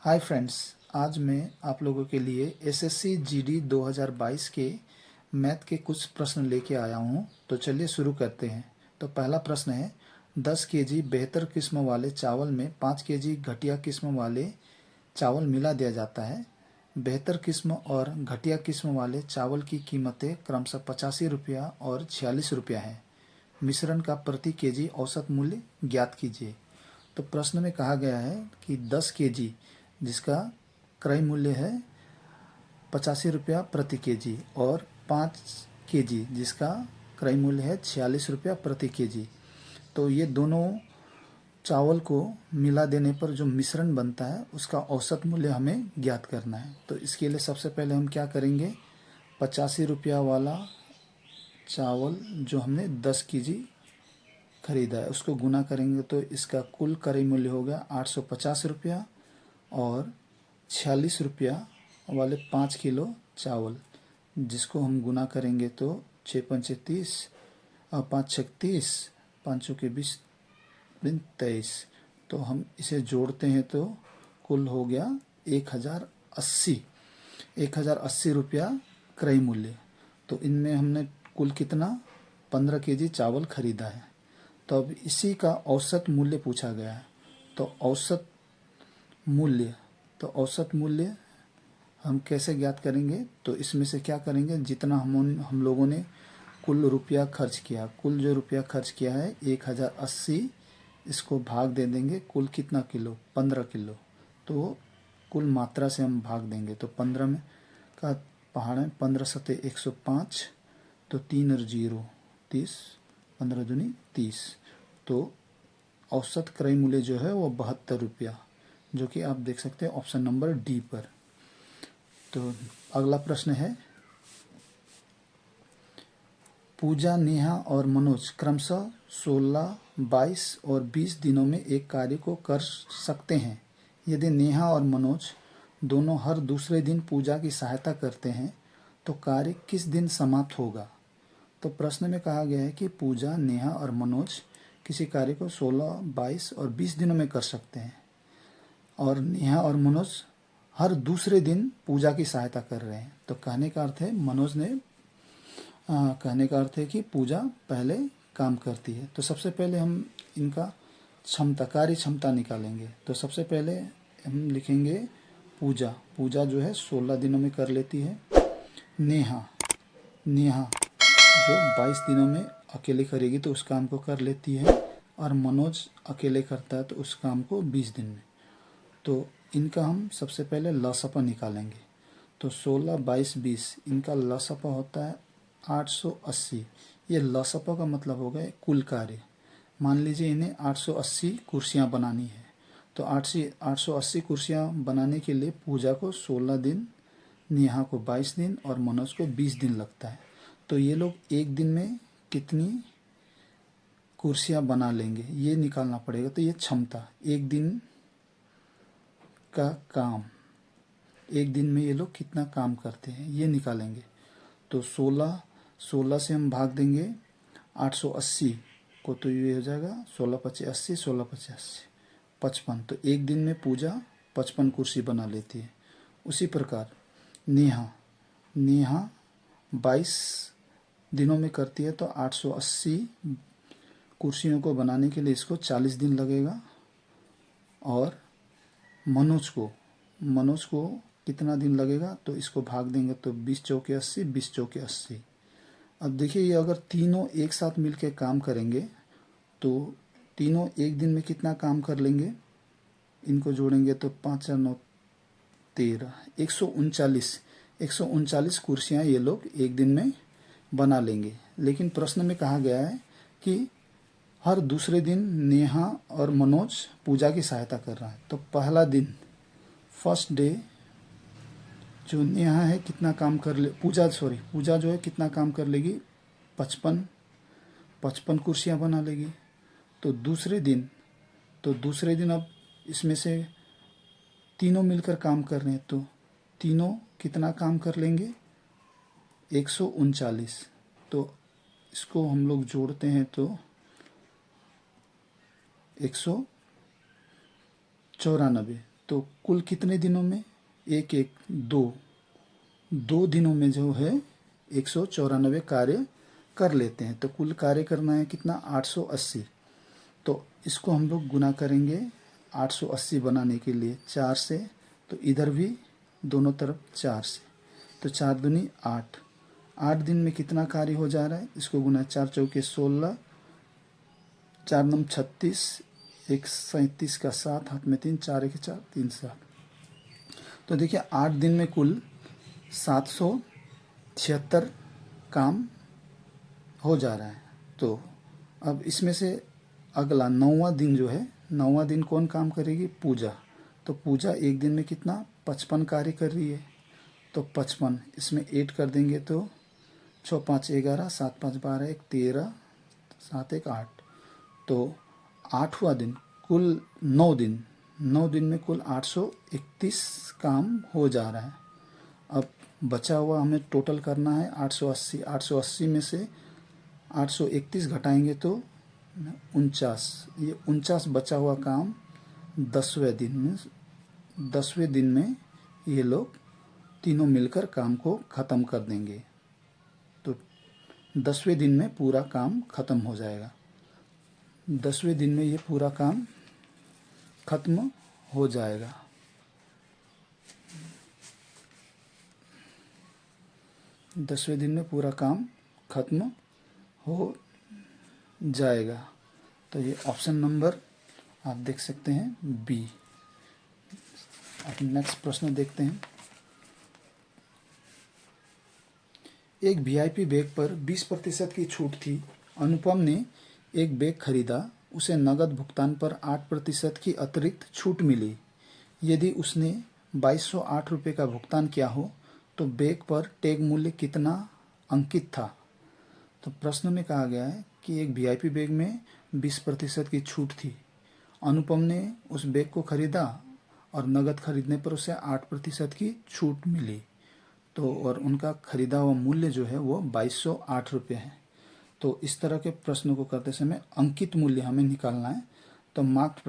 Hi friends, आज मैं आप लोगों के लिए एसएससी जीडी 2022 के मैथ के कुछ प्रश्न लेके आया हूँ। तो चलिए शुरू करते हैं। तो पहला प्रश्न है, 10 केजी बेहतर किस्म वाले चावल में 5 केजी घटिया किस्म वाले चावल मिला दिया जाता है। बेहतर किस्म और घटिया किस्म वाले चावल की कीमतें क्रमशः 85 रुपया और 46 रुपया है। मिश्रण का प्रति केजी औसत मूल्य ज्ञात कीजिए। तो प्रश्न में कहा गया है कि 10 केजी जिसका क्रय मूल्य है 85 रुपया प्रति केजी और 5 केजी जिसका क्रय मूल्य है 46 रुपया प्रति केजी। तो ये दोनों चावल को मिला देने पर जो मिश्रण बनता है उसका औसत मूल्य हमें ज्ञात करना है। तो इसके लिए सबसे पहले हम क्या करेंगे, 85 रुपया वाला चावल जो हमने 10 केजी खरीदा है उसको गुना करेंगे तो इसका कुल क्रय मूल्य हो गया 850 रुपया और 46 रुपया वाले 5 किलो चावल जिसको हम गुना करेंगे तो 6 पंचे 30 और 5 छक 30, 5 के 20 दिन 23। तो हम इसे जोड़ते हैं तो कुल हो गया 1080 रुपया क्रय मूल्य। तो इनमें हमने कुल कितना 15 केजी चावल खरीदा है। तो अब इसी का औसत मूल्य पूछा गया है। तो औसत मूल्य हम कैसे ज्ञात करेंगे, तो इसमें से क्या करेंगे, जितना हम लोगों ने कुल रुपया खर्च किया, कुल जो रुपया खर्च किया है 1080, इसको भाग दे देंगे कुल कितना किलो 15 किलो। तो कुल मात्रा से हम भाग देंगे तो 15 में का पहाड़ है 15 सते 105, तो 3 और 0 30, 15 दूनी 30। तो औसत क्रय मूल्य जो है वो 72 रुपया, जो कि आप देख सकते हैं ऑप्शन नंबर डी पर। तो अगला प्रश्न है, पूजा, नेहा और मनोज क्रमशः 16, 22 और 20 दिनों में एक कार्य को कर सकते हैं। यदि नेहा और मनोज दोनों हर दूसरे दिन पूजा की सहायता करते हैं तो कार्य किस दिन समाप्त होगा। तो प्रश्न में कहा गया है कि पूजा, नेहा और मनोज किसी कार्य को 16, 22 और 20 दिनों में कर सकते हैं और नेहा और मनोज हर दूसरे दिन पूजा की सहायता कर रहे हैं। तो कहने का अर्थ है कहने का अर्थ है कि पूजा पहले काम करती है। तो सबसे पहले हम इनका कार्य क्षमता निकालेंगे। तो सबसे पहले हम लिखेंगे पूजा जो है 16 दिनों में कर लेती है। नेहा जो 22 दिनों में अकेले करेगी तो उस काम को कर लेती है और मनोज अकेले करता है तो उस काम को 20 दिन में। तो इनका हम सबसे पहले लसपा निकालेंगे। तो 16, 22, 20 इनका लसपा होता है 880। ये लसपा का मतलब हो गया कुल कार्य। मान लीजिए इन्हें 880 कुर्सियाँ बनानी है। तो 880 कुर्सियाँ बनाने के लिए पूजा को 16 दिन, नेहा को 22 दिन और मनोज को 20 दिन लगता है। तो ये लोग एक दिन में कितनी कुर्सियाँ बना लेंगे ये निकालना पड़ेगा। तो ये क्षमता, एक दिन का काम, एक दिन में ये लोग कितना काम करते हैं ये निकालेंगे। तो 16 से हम भाग देंगे 880 को, तो ये हो जाएगा 16 पचे 80, 16 पचे 80 55। तो एक दिन में पूजा 55 कुर्सी बना लेती है। उसी प्रकार नेहा 22 दिनों में करती है तो 880 कुर्सियों को बनाने के लिए इसको 40 दिन लगेगा। और मनोज को कितना दिन लगेगा, तो इसको भाग देंगे तो 20 चौके 80, 20 चौके 80। अब देखिए ये अगर तीनों एक साथ मिलकर काम करेंगे तो तीनों एक दिन में कितना काम कर लेंगे, इनको जोड़ेंगे तो 5 और 9 13, 139 कुर्सियाँ ये लोग एक दिन में बना लेंगे। लेकिन प्रश्न में कहा गया है कि हर दूसरे दिन नेहा और मनोज पूजा की सहायता कर रहा है। तो पहला दिन, फर्स्ट डे, जो नेहा है कितना काम कर ले, पूजा जो है कितना काम कर लेगी, 55 कुर्सियाँ बना लेगी। तो दूसरे दिन अब इसमें से तीनों मिलकर काम कर रहे हैं तो तीनों कितना काम कर लेंगे, 139। तो इसको हम लोग जोड़ते हैं तो 194। तो कुल कितने दिनों में, एक एक दो, 2 दिनों में जो है 194 कार्य कर लेते हैं। तो कुल कार्य करना है कितना, 880। तो इसको हम लोग गुना करेंगे 880 बनाने के लिए 4 से, तो इधर भी दोनों तरफ 4 से, तो 4 दूनी 8। 8 दिन में कितना कार्य हो जा रहा है, इसको गुना 4 चौके 16, 4 नम 36, 1 37 का 7, हाथ में 3, 4 1 4, 3 7। तो देखिए 8 दिन में कुल 776 काम हो जा रहा है। तो अब इसमें से अगला 9वां दिन जो है, 9वां दिन कौन काम करेगी, पूजा। तो पूजा एक दिन में कितना, 55 कार्य कर रही है। तो 55 इसमें 8 कर देंगे तो 6 5 11, 7 5 12, 1 13, 7 1 8। तो 8वां दिन, कुल 9 दिन में कुल 831 काम हो जा रहा है। अब बचा हुआ हमें टोटल करना है 880। 880 में से 831 घटाएंगे तो 49। ये 49 बचा हुआ काम 10वें दिन में ये लोग तीनों मिलकर काम को ख़त्म कर देंगे। तो 10वें दिन में पूरा काम ख़त्म हो जाएगा। 10वें दिन में ये पूरा काम ख़त्म हो जाएगा। दसवें दिन में पूरा काम खत्म हो जाएगा। तो ये ऑप्शन नंबर आप देख सकते हैं बी। अब नेक्स्ट प्रश्न देखते हैं। एक वीआईपी बैग पर 20% की छूट थी। अनुपम ने एक बैग खरीदा, उसे नगद भुगतान पर 8% की अतिरिक्त छूट मिली। यदि उसने 2208 रुपये का भुगतान किया हो तो बैग पर टैग मूल्य कितना अंकित था। तो प्रश्न में कहा गया है कि एक वीआईपी बैग में 20% की छूट थी। अनुपम ने उस बैग को खरीदा और नगद खरीदने पर उसे 8% की छूट मिली। तो और उनका खरीदा हुआ मूल्य जो है वो 2208 रुपये है। तो इस तरह के प्रश्नों को करते समय अंकित मूल्य हमें निकालना है। तो मार्क्ड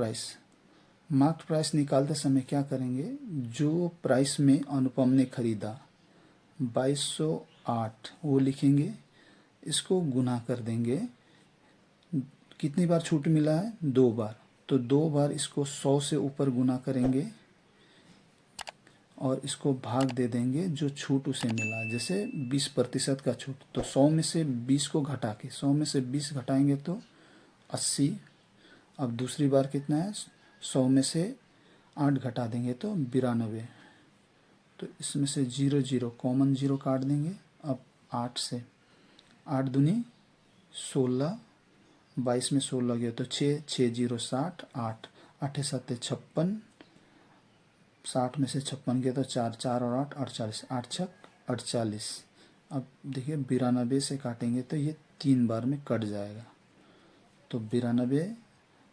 प्राइस निकालते समय क्या करेंगे, जो प्राइस में अनुपम ने खरीदा 2208 वो लिखेंगे, इसको गुना कर देंगे। कितनी बार छूट मिला है, 2 बार, तो 2 बार इसको 100 से ऊपर गुना करेंगे और इसको भाग दे देंगे जो छूट उसे मिला। जैसे 20% का छूट, तो 100 में से 20 को घटा के 100 में से 20 घटाएंगे तो 80। अब दूसरी बार कितना है, 100 में से 8 घटा देंगे तो 92। तो इसमें से 0 0 कॉमन 0 काट देंगे। अब 8 से 8 दूनी 16, 22 में 16 गया तो 6 6 0 60, 8 8 7 56, 60 में से 56 गया तो 4 4 और 8 48, 8 6 48। अब देखिए 92 से काटेंगे तो ये 3 बार में कट जाएगा। तो 92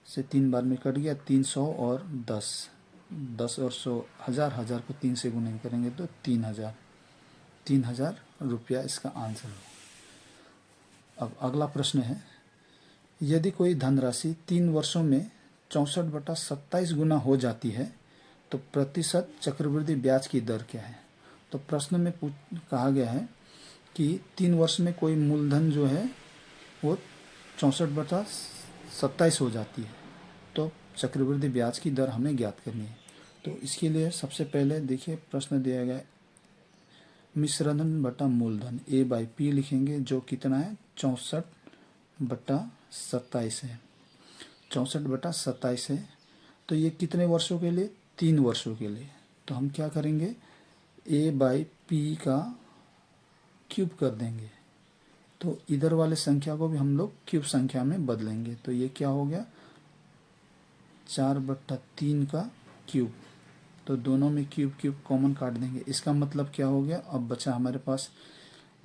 से 3 बार में कट गया, 300 और 10, 10 और 100, 1000, 1000 को 3 से गुना करेंगे तो 3000 रुपया इसका आंसर हो। अब अगला प्रश्न है, यदि कोई धनराशि 3 वर्षों में 64/27 गुना हो जाती है तो प्रतिशत चक्रवृद्धि ब्याज की दर क्या है। तो प्रश्न में कहा गया है कि 3 वर्ष में कोई मूलधन जो है वो 64/27 हो जाती है, तो चक्रवृद्धि ब्याज की दर हमें ज्ञात करनी है। तो इसके लिए सबसे पहले देखिए प्रश्न दिया गया है, मिश्रधन बटा मूलधन A/P लिखेंगे, जो कितना है 64/27 है। 64/27 है। तो ये कितने वर्षों के लिए, 3 वर्षों के लिए। तो हम क्या करेंगे, A/P का क्यूब कर देंगे। तो इधर वाले संख्या को भी हम लोग क्यूब संख्या में बदलेंगे। तो ये क्या हो गया, 4/3 का क्यूब। तो दोनों में क्यूब क्यूब कॉमन काट देंगे। इसका मतलब क्या हो गया, अब बचा हमारे पास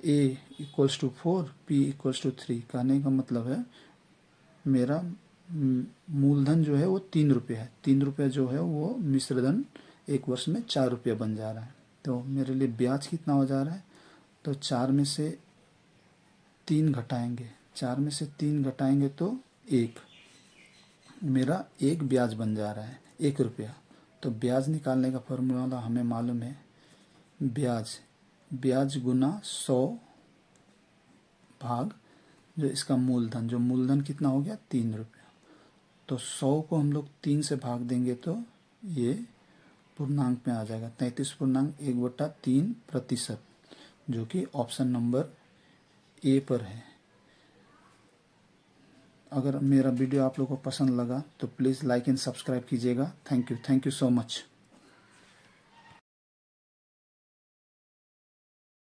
A = 4, P = 3। कहने का मतलब है मेरा मूलधन जो है वो 3 रुपये है। 3 रुपये जो है वो मिश्रधन 1 वर्ष में 4 रुपये बन जा रहा है। तो मेरे लिए ब्याज कितना हो जा रहा है, तो 4 में से 3 घटाएंगे, 4 में से 3 घटाएंगे तो 1, मेरा 1 ब्याज बन जा रहा है, 1 रुपया। तो ब्याज निकालने का फॉर्मूला हमें मालूम है, ब्याज गुना 100 भाग जो इसका मूलधन, जो मूलधन कितना हो गया 3 रुपया। तो 100 को हम लोग 3 से भाग देंगे तो ये पूर्णांक में आ जाएगा 33.1/3%, जो कि ऑप्शन नंबर ए पर है। अगर मेरा वीडियो आप लोगों को पसंद लगा तो प्लीज़ लाइक एंड सब्सक्राइब कीजिएगा। Thank you so much.